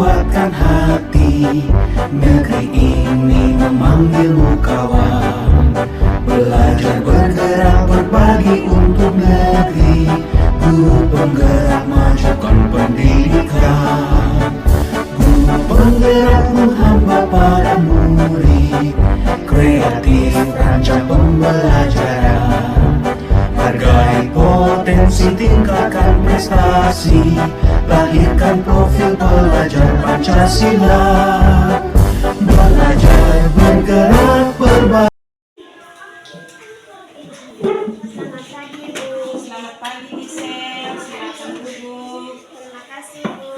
kuatkan hati. Negeri ini memanggilmu kawan. Belajar bergerak berbagi untuk negeri. Guru penggerak majukan pendidikan. Guru penggerak menghamba para murid. Kreatif rancang pembelajaran. Hargai potensi, tingkatkan prestasi. Lahirkan profil pelajar Pancasila. Belajar bergerak berbagi. Selamat pagi Gisel, silakan duduk. Terima kasih, Bu.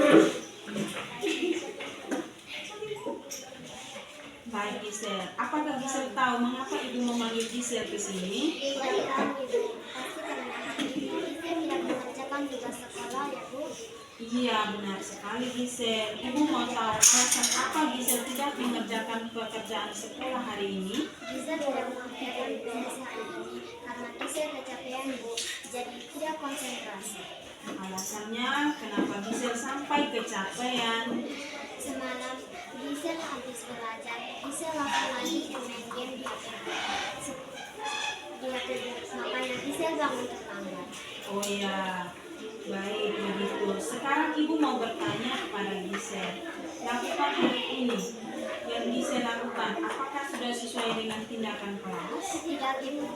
Baik Gisel, apakah Gisel tahu mengapa Ibu memanggil Gisel ke sini? Tidak tahu, Ibu. Pasti karena hari ini saya tidak mengerjakan tugas sekolah, ya, Bu. Iya, benar sekali Gisel. Ibu mau tahu alasan apa Gisel tidak mengerjakan pekerjaan sekolah hari ini? Bisa tidak mengerjakan tugas hari ini karena saya kecapean, Bu. Jadi tidak konsentrasi. Alasannya kenapa Gisel sampai kecapean? Semalam Gisel habis belajar, Gisel langsung lagi main game di HP. Dia tidur, makanya Gisel bangun terlambat. Oh ya, baik begitu. Sekarang Ibu mau bertanya kepada Gisel. Lakukan hari ini yang Gisel lakukan, apakah sudah sesuai dengan tindakan kelas? Tidak, Ibu.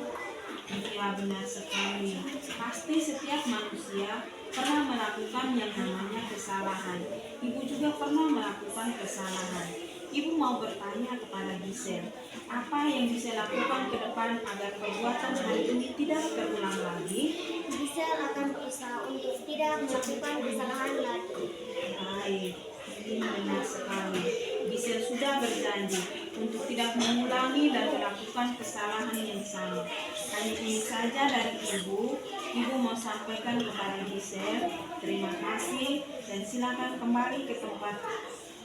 Iya, benar sekali. Pasti setiap manusia pernah melakukan yang namanya kesalahan. Ibu juga pernah melakukan kesalahan. Ibu mau bertanya kepada Gisel, apa yang Gisel lakukan ke depan agar perbuatan hari ini tidak terulang lagi? Gisel akan berusaha untuk tidak melakukan kesalahan lagi. Baik, ini benar sekali. Gisel sudah berjanji untuk tidak mengulangi dan melakukan kesalahan yang sama. Hanya ini saja dari Ibu. Ibu mau sampaikan kepada Gisel, terima kasih dan silakan kembali ke tempat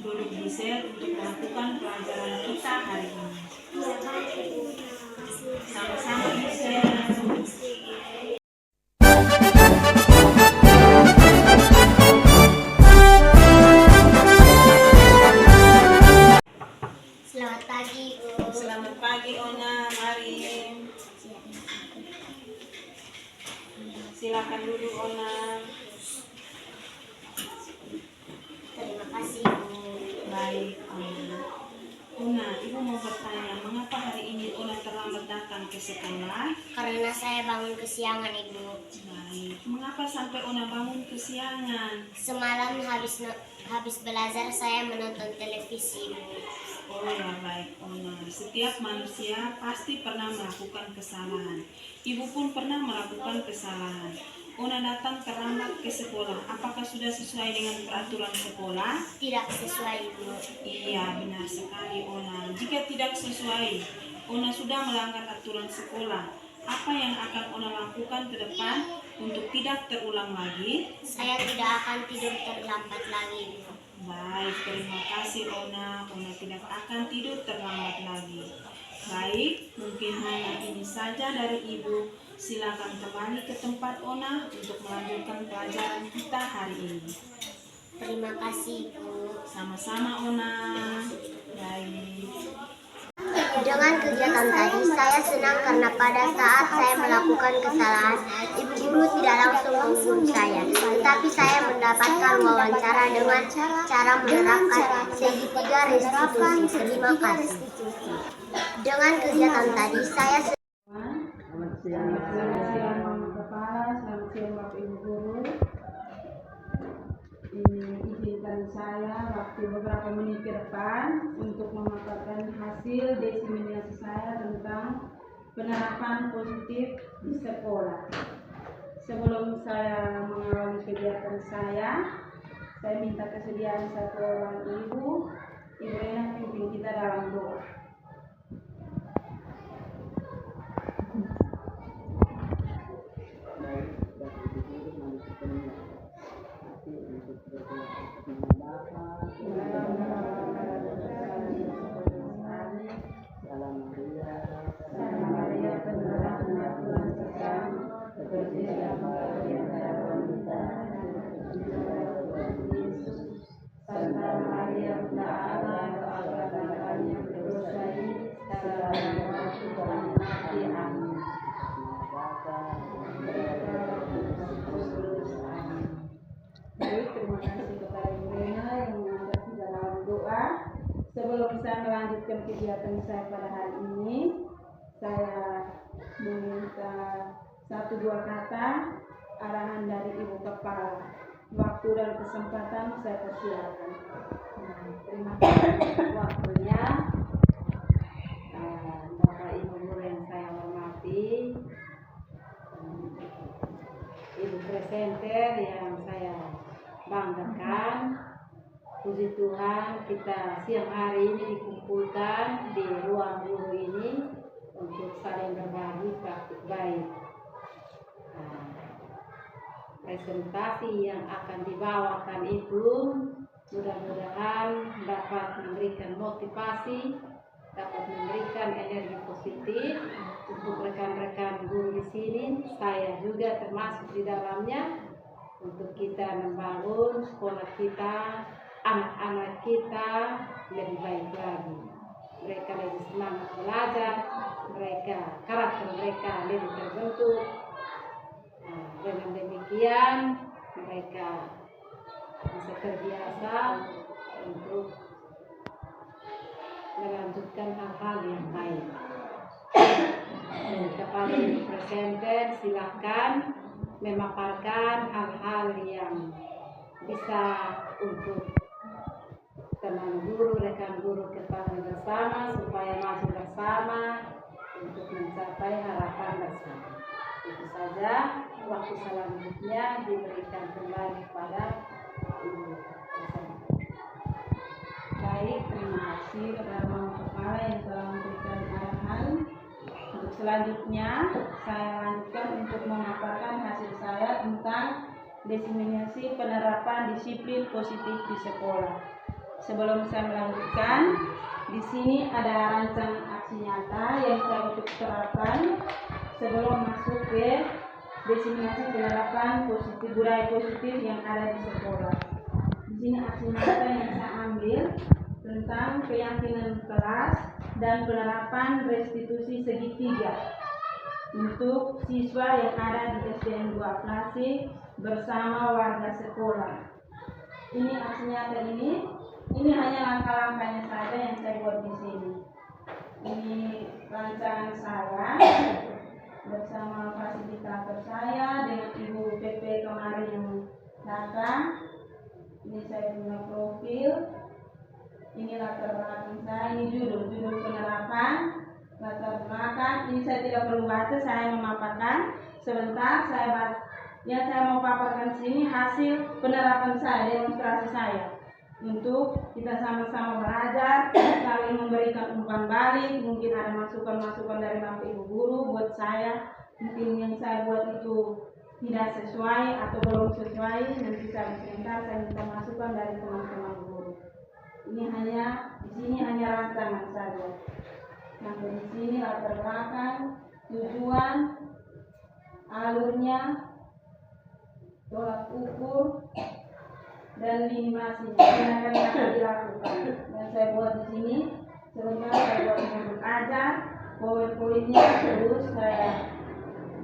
duduk Gisel untuk melakukan pelajaran kita hari ini. Ya, baik, Ibu. Terima kasih. Sama-sama Gisel. Selamat pagi, Bu. Selamat pagi Ona, mari. Silakan duduk Ona. Terima kasih, Bu. Baik, Ona, Ibu mau bertanya, mengapa hari ini Ona terlambat datang ke sekolah? Karena saya bangun kesiangan, Ibu. Baik, mengapa sampai Ona bangun kesiangan? Semalam habis belajar saya menonton televisi, Bu. Oh ya, baik Ona. Setiap manusia pasti pernah melakukan kesalahan. Ibu pun pernah melakukan kesalahan. Ona datang terlambat ke sekolah. Apakah sudah sesuai dengan peraturan sekolah? Tidak sesuai, Bu. Iya, benar sekali Ona. Jika tidak sesuai, Ona sudah melanggar aturan sekolah. Apa yang akan Ona lakukan ke depan untuk tidak terulang lagi? Saya tidak akan tidur terlambat lagi, Bu. Baik, terima kasih Ona. Ona tidak akan tidur terlambat lagi. Baik, mungkin hanya ini saja dari Ibu. Silakan kembali ke tempat Ona untuk melanjutkan pelajaran kita hari ini. Terima kasih, Bu. Sama-sama Ona. Baik. Dengan kegiatan tadi, saya senang karena pada saat saya melakukan kesalahan, ibu guru tidak langsung menghukum saya, tetapi saya mendapatkan wawancara dengan cara menerapkan segitiga restitusi. Terima kasih. Dengan kegiatan tadi, saya Selamat siang Mama Kepala, selamat siang Bapak Ibu Guru. Izinkan saya waktu beberapa menit ke depan untuk memaparkan hasil diseminasi saya tentang penerapan positif di sekolah. Sebelum saya mengawali kegiatan saya minta kesediaan satu orang ibu Rena pimpin kita dalam doa. Santa sebelum saya melanjutkan kegiatan saya pada hari ini, saya meminta 1-2 kata arahan dari Ibu Kepala. Waktu dan kesempatan saya persilakan. Terima kasih waktunya, Bapak Ibu guru yang saya hormati, Ibu presenter yang saya banggakan. Puji Tuhan, kita siang hari ini dikumpulkan di ruang guru ini untuk saling berbagi praktik baik. Presentasi yang akan dibawakan itu mudah-mudahan dapat memberikan motivasi, dapat memberikan energi positif untuk rekan-rekan guru di sini. Saya juga termasuk di dalamnya, untuk kita membangun sekolah kita, anak-anak kita lebih baik lagi. Mereka lebih semangat belajar, karakter mereka lebih terbentuk. Dengan demikian mereka bisa terbiasa untuk melanjutkan hal-hal yang baik. Kepada presenter, silakan memaparkan hal-hal yang bisa untuk teman guru, rekan guru ketahui bersama, supaya maju bersama untuk mencapai harapan bersama. Itu saja. Waktu selanjutnya diberikan kembali kepada Ibu presenter. Baik, terima kasih kepada Ibu Kepala yang telah memberikan arahan. Untuk selanjutnya, saya lanjutkan untuk memaparkan hasil saya tentang diseminasi penerapan disiplin positif di sekolah. Sebelum saya melanjutkan, di sini ada rancangan aksi nyata yang saya untuk terapkan sebelum masuk ke diseminasi penerapan budaya positif yang ada di sekolah. Di sini aksi nyata yang saya ambil tentang keyakinan kelas dan penerapan restitusi segitiga untuk siswa yang ada di SDN 2 Klasik bersama warga sekolah. Ini aksi nyata ini hanya langkah-langkahnya saja yang saya buat di sini. Ini rancangan saya bersama fasilitator saya dengan Ibu PP kemarin yang datang. Ini saya punya profil. Ini latar belakang saya. Ini judul penerapan latar belakang. Ini saya tidak perlu baca, saya memaparkan. Sebentar yang saya mau paparkan sini hasil penerapan saya, demonstrasi saya. Untuk kita sama-sama belajar, saling memberikan umpan balik. Mungkin ada masukan-masukan dari Bapak Ibu guru buat saya. Mungkin yang saya buat itu tidak sesuai atau belum sesuai. Nanti saya minta masukan dari teman-teman guru. Ini di sini hanya rancangan saja. Sampai di sini latar belakang, tujuan, alurnya, tolak ukur, dan minimasinya yang akan dilakukan. Dan saya buat di sini sebentar, saya buat modul ajar, poin-poinnya, terus saya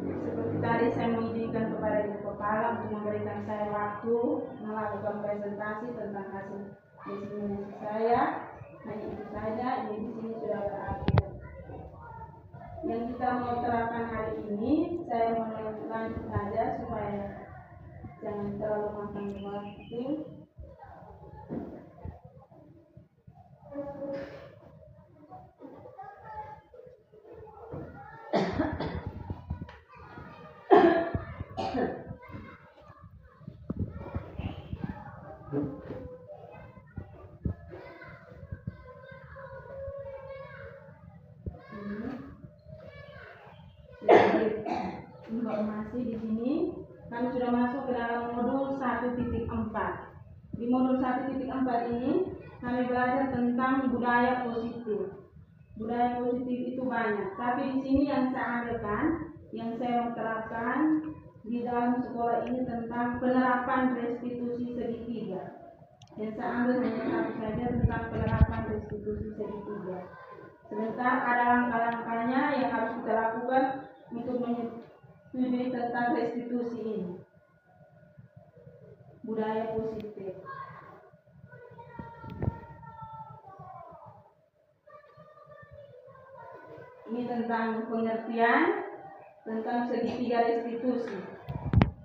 seperti tadi saya mengizinkan kepada Ibu Kepala untuk memberikan saya waktu melakukan presentasi tentang hasil diseminasi saya. Hanya itu saja. Ini di sini sudah berakhir. Yang kita mau terapkan hari ini, saya mau lanjut saja supaya jangan terlalu makan waktu. Informasi di sini kami sudah masuk ke dalam modul 1.4. Di modul 1.4 ini kami belajar tentang budaya positif. Budaya positif itu banyak, tapi di sini yang saya ambilkan, yang saya terapkan di dalam sekolah ini tentang penerapan restitusi segitiga. Yang saya ambil hanya satu saja tentang penerapan restitusi segitiga. Sebentar ada langkah-langkahnya yang harus kita lakukan untuk menyetujui tentang restitusi ini. Budaya positif. Ini tentang pengertian tentang segitiga restitusi.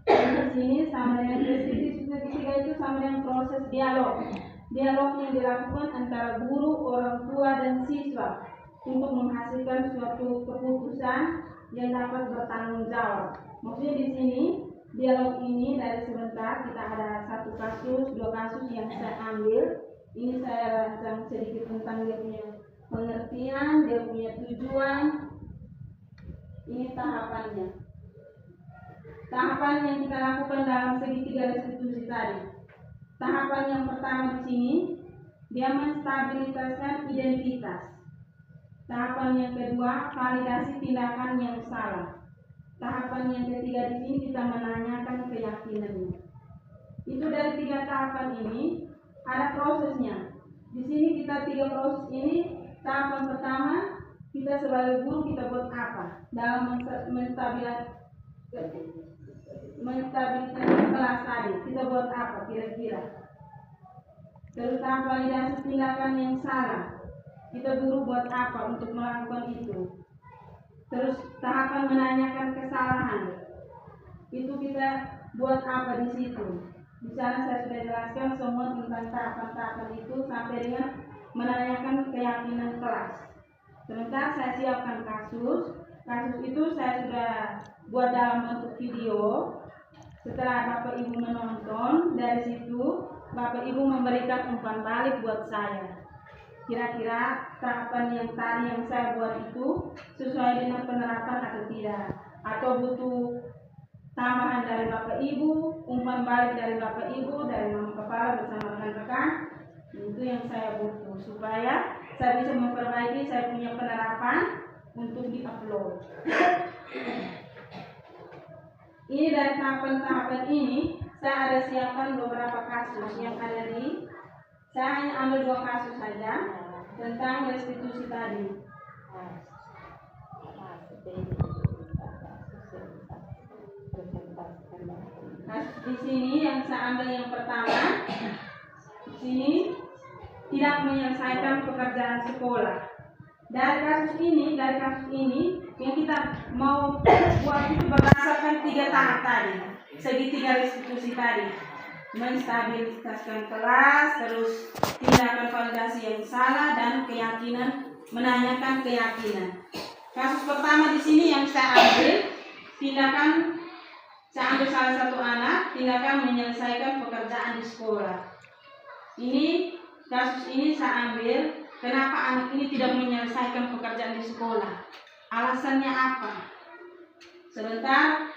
Di sini sama dengan restitusi segitiga itu sama dengan proses dialog. Dialog yang dilakukan antara guru, orang tua, dan siswa untuk menghasilkan suatu keputusan yang dapat bertanggung jawab. Maksudnya di sini dialog ini dari sebentar kita ada 1 kasus, 2 kasus yang saya ambil. Ini saya rancang sedikit tentang dia punya pengertian, dia punya tujuan. Ini tahapannya. Tahapan yang kita lakukan dalam segitiga restitusi tadi. Tahapan yang pertama di sini, dia menstabilitaskan identitas. Tahapan yang kedua, validasi tindakan yang salah. Tahapan yang ketiga di sini kita menanyakan keyakinannya. Itu dari 3 tahapan ini ada prosesnya. Di sini kita 3 proses ini. Tahapan pertama, kita sebagai guru kita buat apa dalam menstabilisasi kelas tadi? Kita buat apa kira-kira? Terus tahap validasi tindakan yang salah, kita guru buat apa untuk melakukan itu? Terus tahapan menanyakan kesalahan, itu kita buat apa di situ? Di sana saya sudah jelaskan semua tentang tahapan-tahapan itu sampai dengan menanyakan keyakinan kelas. Sebentar saya siapkan kasus. Kasus itu saya sudah buat dalam bentuk video. Setelah Bapak Ibu menonton, dari situ Bapak Ibu memberikan umpan balik buat saya. Kira-kira tahapan yang tadi yang saya buat itu sesuai dengan penerapan atau tidak? Atau butuh tambahan dari Bapak Ibu, umpan balik dari Bapak Ibu, dari Mama Kepala bersama rekan-rekan? Itu yang saya butuh supaya saya bisa memperbaiki saya punya penerapan untuk di-upload. Ini dari tahapan-tahapan ini saya ada siapkan beberapa kasus yang ada di. Saya hanya ambil 2 kasus saja tentang restitusi tadi. Kasus di sini yang saya ambil yang pertama, di sini tidak menyelesaikan pekerjaan sekolah. Dari kasus ini yang kita mau buat itu berdasarkan 3 tahap tadi, segitiga restitusi tadi, menstabilisasi kelas, terus tindakan validasi yang salah, dan keyakinan, menanyakan keyakinan. Kasus pertama di sini yang saya ambil, saya ambil salah satu anak, tindakan menyelesaikan pekerjaan di sekolah. Kasus ini saya ambil, kenapa anak ini tidak menyelesaikan pekerjaan di sekolah? Alasannya apa? Sebentar,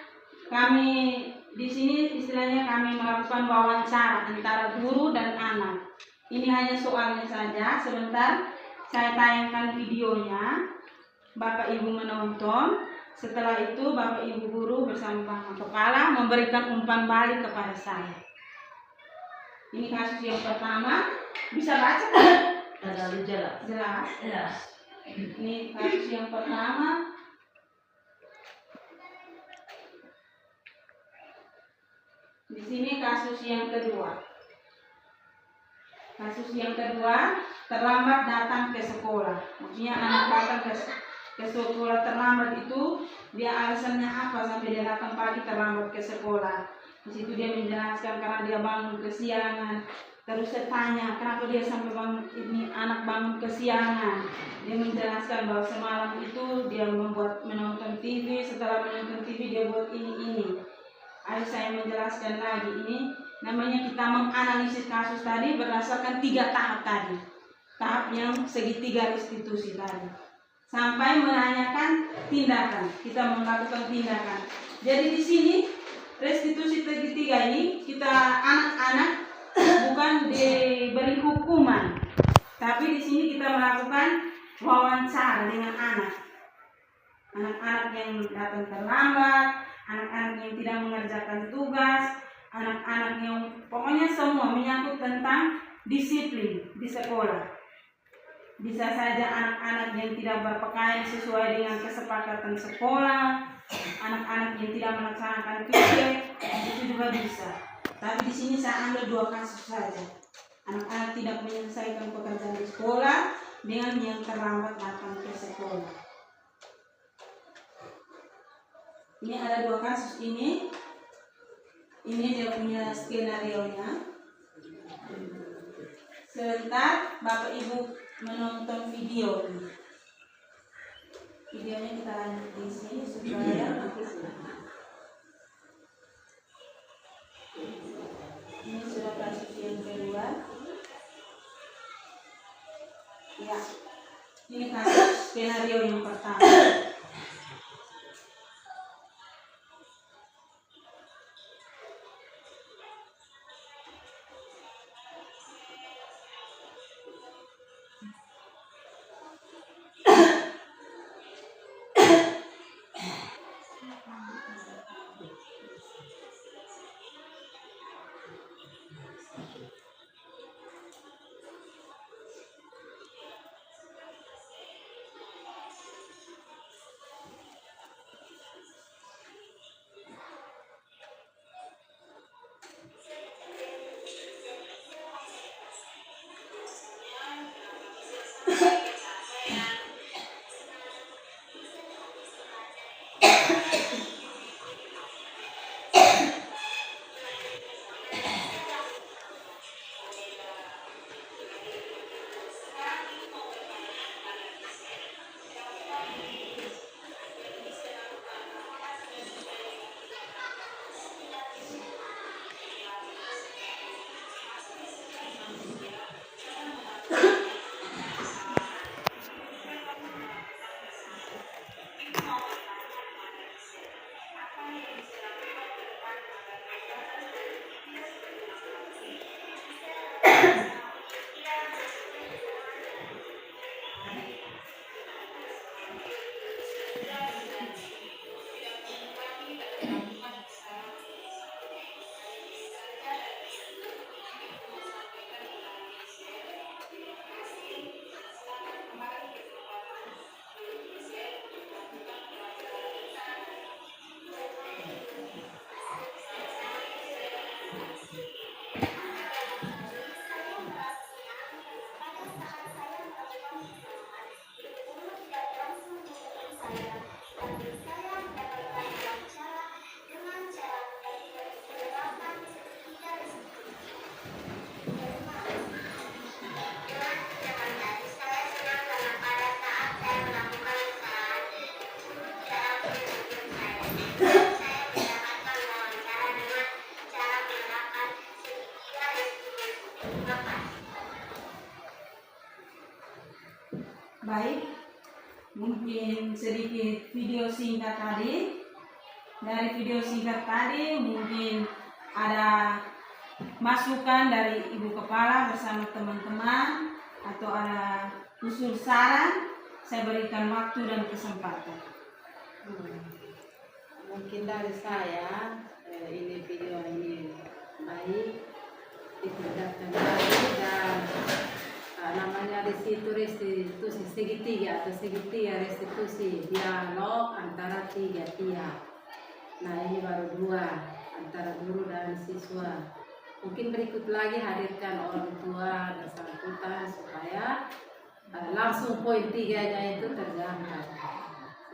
kami di sini istilahnya kami melakukan wawancara antara guru dan anak. Ini hanya soalnya saja. Sebentar, saya tayangkan videonya. Bapak Ibu menonton. Setelah itu Bapak Ibu guru bersama Mama Kepala memberikan umpan balik kepada saya. Ini kasus yang pertama. Bisa baca? Ada jelas. Jelas. Ya. Ini kasus yang pertama. Di sini kasus yang kedua. Kasus yang kedua, terlambat datang ke sekolah. Maksudnya anak datang ke sekolah terlambat itu, dia alasannya apa sampai dia datang pagi terlambat ke sekolah. Di situ dia menjelaskan karena dia bangun kesiangan. Terus saya tanya, kenapa dia sampai anak bangun kesiangan? Dia menjelaskan bahwa semalam itu dia menonton TV, setelah menonton TV dia buat ini. Ayo saya menjelaskan lagi, ini namanya kita menganalisis kasus tadi berdasarkan 3 tahap tadi. Tahap yang segitiga restitusi tadi. Sampai menanyakan tindakan, kita melakukan tindakan. Jadi di sini restitusi segitiga ini kita anak-anak bukan diberi hukuman, tapi di sini kita melakukan wawancara dengan anak-anak yang datang terlambat, anak-anak yang tidak mengerjakan tugas, anak-anak yang pokoknya semua menyangkut tentang disiplin di sekolah. Bisa saja anak-anak yang tidak berpakaian sesuai dengan kesepakatan sekolah, anak-anak yang tidak melaksanakan tugas, itu juga bisa. Tapi di sini saya ambil 2 kasus saja. Anak-anak tidak menyelesaikan pekerjaan di sekolah dengan yang terlambat datang ke sekolah. Ini ada 2 kasus ini. Ini dia punya skenario-nya. Sebentar Bapak Ibu menonton video. Videonya kita lanjut di sini supaya ini sudah kasus yang kedua. Ya, ini kasus skenario yang pertama. Baik, mungkin sedikit video singkat tadi. Dari video singkat tadi mungkin ada masukan dari Ibu Kepala bersama teman-teman atau ada usul saran, saya berikan waktu dan kesempatan. Mungkin dari saya ini video ini baik diperlihatkan baik dan namanya restitusi segitiga atau segitiga restitusi dialog antara 3 pihak. Nah ini baru 2 antara guru dan siswa. Mungkin berikut lagi hadirkan orang tua bersangkutan supaya langsung poin 3-nya itu terjangkau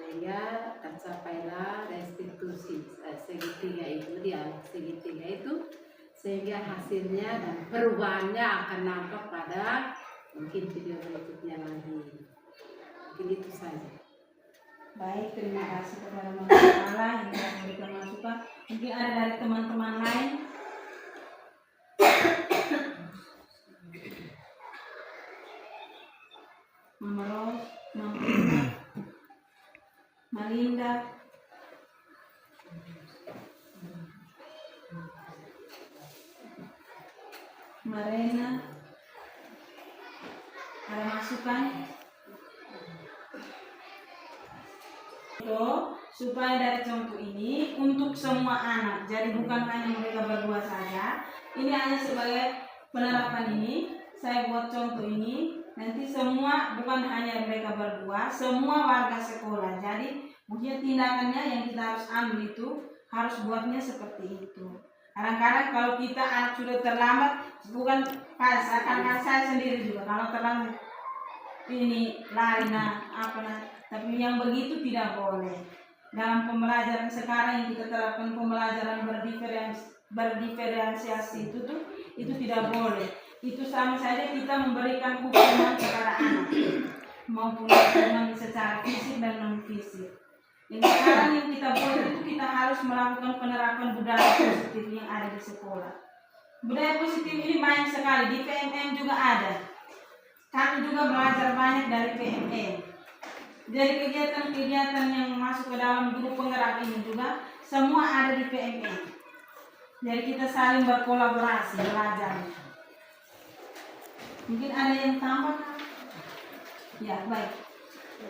sehingga tercapailah restitusi segitiga itu, dialog segitiga itu, sehingga hasilnya dan perubahannya akan nampak pada mungkin video berikutnya lagi. Mungkin itu saja. Baik, terima kasih kepada Mama Kepala yang telah memberikan masukan. Mungkin ada dari teman-teman lain. Mama Ros, Mama Ina, Malinda, Marena, ada masukan? Supaya dari contoh ini untuk semua anak, jadi bukan hanya mereka berdua saja. Ini hanya sebagai penerapan ini, saya buat contoh ini. Nanti semua, bukan hanya mereka berdua, semua warga sekolah. Jadi mungkin tindakannya yang kita harus ambil itu harus buatnya seperti itu. Kadang-kadang kalau kita anak sudah terlambat, bukan karena saya sendiri juga kalau terlambat ini lari nah apa nah, tapi yang begitu tidak boleh. dalam pembelajaran sekarang yang kita terapkan pembelajaran berdiferensiasi itu tidak boleh. Itu sama saja kita memberikan hukuman kepada anak maupun hukuman secara fisik dan non fisik. Yang sekarang yang kita boleh itu kita harus melakukan penerapan budaya positif yang ada di sekolah. Budaya positif ini banyak sekali, di PMM juga ada. Kami juga belajar banyak dari PMM. Dari kegiatan-kegiatan yang masuk ke dalam guru penggerak ini juga semua ada di PMM. Jadi kita saling berkolaborasi belajar. Mungkin ada yang tambah? Ya, baik.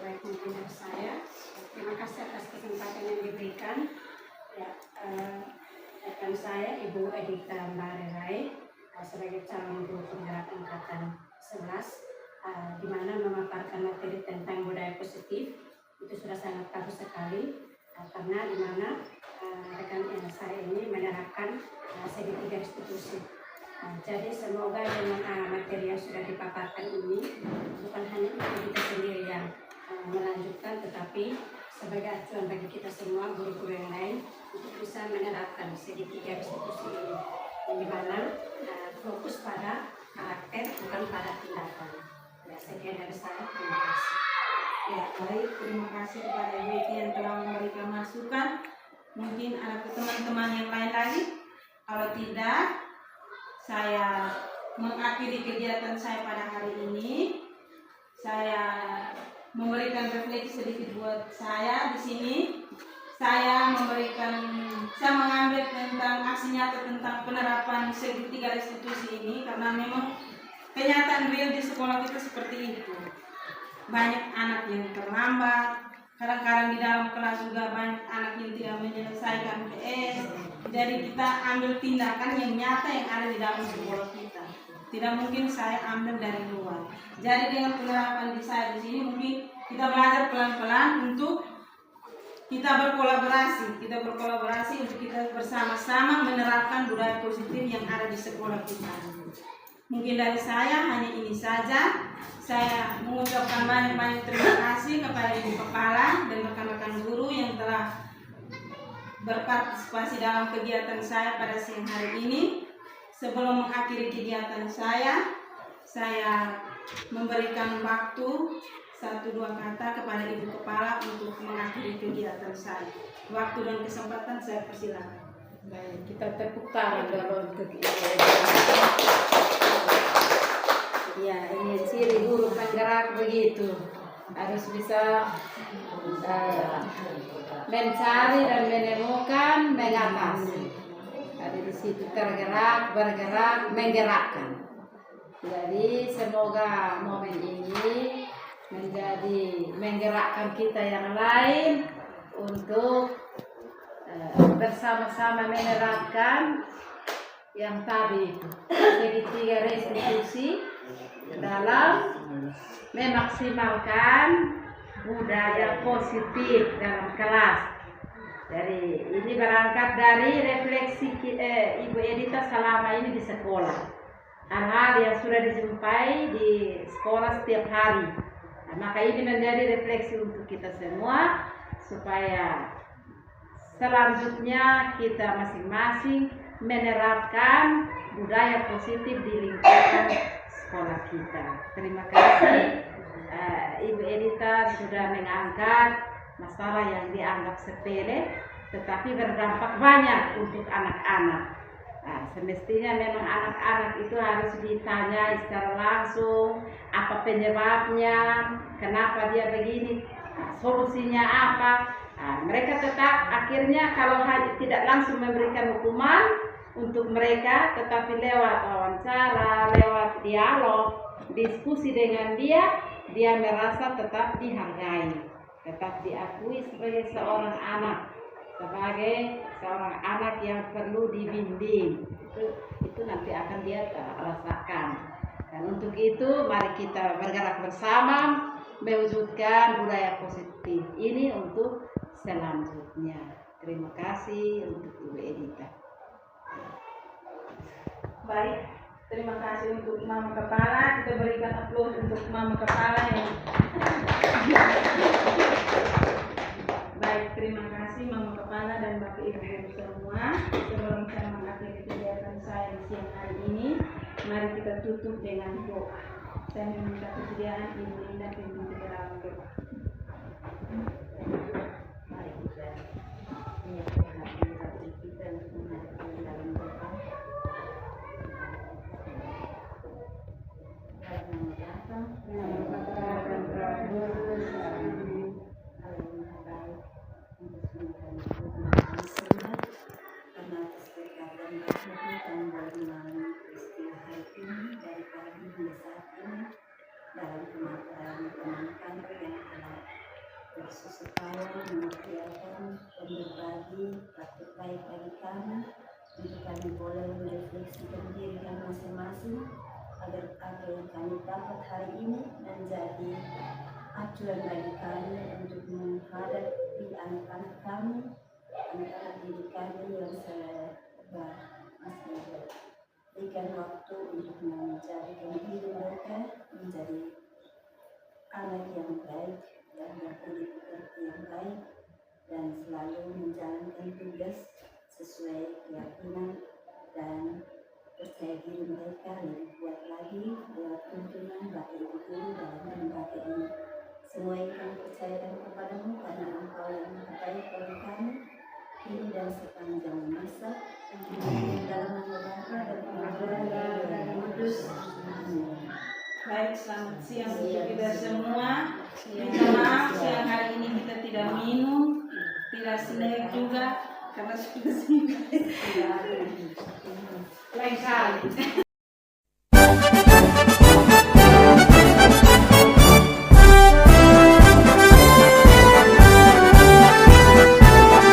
Baik, mungkin dari saya. Terima kasih atas kesempatan yang diberikan. Ya, rekan saya Ibu Edita Mbarerai sebagai calon guru penggerak angkatan 11, di mana memaparkan materi tentang budaya positif itu sudah sangat bagus sekali, karena di mana rekan saya ini menerapkan segitiga restitusi. Jadi semoga dengan materi yang sudah dipaparkan ini bukan hanya untuk kita sendiri yang melanjutkan, tetapi sebagai acuan bagi kita semua guru-guru yang lain untuk bisa menerapkan segitiga restitusi ini, yang dimana fokus pada karakter bukan pada tindakan. Ya, sekian dari saya. Terima kasih. Ya, baik. Terima kasih kepada Ibu yang telah memberikan masukan. Mungkin ada teman-teman yang lain lagi. Kalau tidak, saya mengakhiri kegiatan saya pada hari ini. Saya memberikan refleksi sedikit buat saya di sini. Saya mengambil tentang aksi nyata tentang penerapan segitiga restitusi ini karena memang kenyataan real di sekolah kita seperti itu. Banyak anak yang terlambat, kadang-kadang di dalam kelas juga banyak anak yang tidak menyelesaikan PS. Jadi kita ambil tindakan yang nyata yang ada di dalam sekolah kita. Tidak mungkin saya ambil dari luar. Jadi dengan penerapan di saya di sini mungkin kita belajar pelan-pelan untuk kita berkolaborasi untuk kita bersama-sama menerapkan budaya positif yang ada di sekolah kita. Mungkin dari saya hanya ini saja. Saya mengucapkan banyak-banyak terima kasih kepada Ibu Kepala dan rekan-rekan guru yang telah berpartisipasi dalam kegiatan saya pada siang hari ini. Sebelum mengakhiri kegiatan saya memberikan waktu 1-2 kata kepada Ibu Kepala untuk mengakhiri kegiatan saya. Waktu dan kesempatan saya persilakan. Baik, kita tepuk tangan dulu untuk Ibu. Ya, ini ciri guru penggerak begitu. Harus bisa mencari dan menemukan, mengatasi. Ada di situ tergerak, bergerak, menggerakkan. Jadi semoga momen ini menjadi menggerakkan kita yang lain untuk bersama-sama menerapkan yang tadi segitiga restitusi dalam memaksimalkan budaya positif dalam kelas. Jadi ini berangkat dari refleksi Ibu Edita selama ini di sekolah. Hal-hal yang sudah dijumpai di sekolah setiap hari. Nah, maka ini menjadi refleksi untuk kita semua supaya selanjutnya kita masing-masing menerapkan budaya positif di lingkungan sekolah kita. Terima kasih Ibu Edita sudah mengangkat masalah yang dianggap sepele tetapi berdampak banyak untuk anak-anak. Nah, semestinya memang anak-anak itu harus ditanya secara langsung apa penyebabnya, kenapa dia begini, solusinya apa. Nah, mereka tetap akhirnya kalau tidak langsung memberikan hukuman untuk mereka, tetapi lewat wawancara, lewat dialog, diskusi dengan dia merasa tetap dihargai, tetap diakui sebagai seorang anak, sebagai seorang anak yang perlu dibimbing. Itu nanti akan dia rasakan. Dan untuk itu mari kita bergerak bersama mewujudkan budaya positif ini untuk selanjutnya. Terima kasih untuk Ibu Edita. Baik, terima kasih untuk Mama Kepala. Kita berikan aplaus untuk Mama Kepala yang baik, terima kasih. Kepala dan Bapak Ibu Guru semua, sebelum saya mengakhiri kegiatan saya di siang hari ini, mari kita tutup dengan doa. Saya meminta kesediaan Ibu Linda pimpin kita dalam doa. Mari kita menyiapkan hati kita untuk menghadapi dalam doa. Dalam nama Bapa, Nama Bapa dan Roh karena atas berkat dan rahmat dan melalui peristiwa hari ini daripada hingga saat ini dalam kematian teman kami yang telah bersusah payah mengerjakan dan berbagi praktik baik bagi kami untuk kami boleh merefleksikan diri kami masing-masing agar apa yang kami dapat hari ini menjadi acuan bagi kami untuk menghadapi anak-anak kami, anak-anak didik kami yang masih berikan waktu untuk menjadikan diri mereka menjadi anak yang baik dan berbudi pekerti yang baik dan selalu menjalankan tugas sesuai keyakinan dan percaya diri mereka lebih kuat lagi lewat tuntunan Bapak Ibu Guru dalam lembaga ini. Semua yang kami percayakan kepadamu karena Engkau yang maha baik bagi kami kini dan sepanjang masa. Dalam nama Bapa dan Putra dan Roh Kudus. Amin. Baik, selamat siang untuk kita semua. Minta maaf siang hari ini kita tidak minum, tidak snack juga karena sudah singkat. Lain kali.